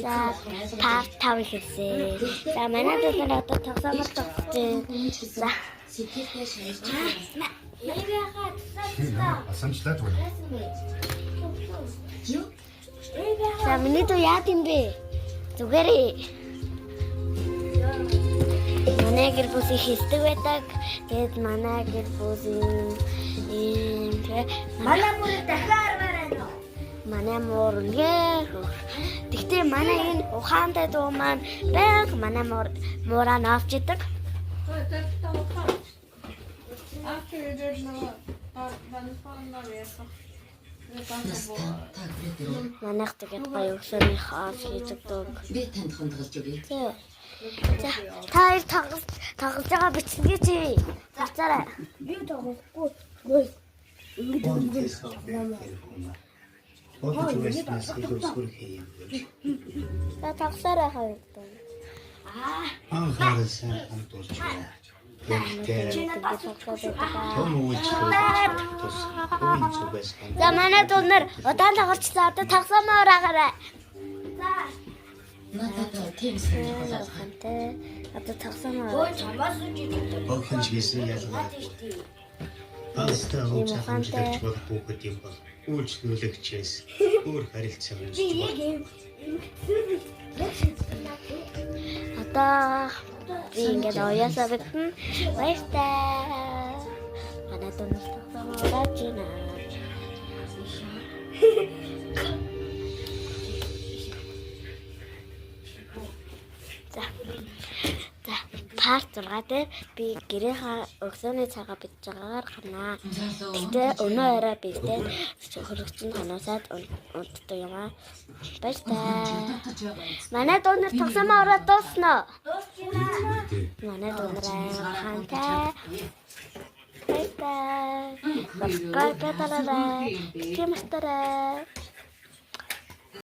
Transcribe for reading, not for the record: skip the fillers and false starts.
За part 5 хэлсэн. За манай дээр одоо тогсоомор тогтсон. За сэтгэлдээ шаардсан. Асамжлаад байна. за миний дүү яа гэм бэ? Зүгээрээ. Манай гэр бүл хийдэг байдаг. Тэгээд манай гэр бүл Манай мөр дахиад байна. манай мөрнээ. Тэгтээ манай энэ ухаантай дүү маань баян манай мураа навч идэг. Манайх тэгээд гоё өсөрний хаалт хийдэг дөө. Би танд хандгалж өгье. За та хоёр тоглож байгаа бичгээ чи хацаарай. Би тоглохгүй. За тоглосорой хоёр дөө. Анхаарсан хамтуулж байна. За манай дүүнэр удаан тоглочихлоо. Одоо тоглосомоор агараа. Надад тийм сайн болоо. Одоо тоглосомоор. Ой чамаас үгүй. Бохонч гэсэн ялгаа. Паста уучаахтай болохгүй гэдэг бол үйлчлүүлэгчээс өөр харилцаа үүсэж Одоо би ингээд ояасаа битэн баяртай. Манай дүүнэр тоглосомоор ажина. За part 6 дээр би гэрийнхаа өглөөний цагаа бич байгаагаар гарнаа. Тэгтээ өнөө орой би тэгээд хөрөгчөнд ханаасаад унтдаг юм аа. Баяртай. Манай дүүнэр тогсомоо ороод дууснаа. Манай дүүнэр хантай. Баяртай. Subscribe дараарай. Кэмстарай.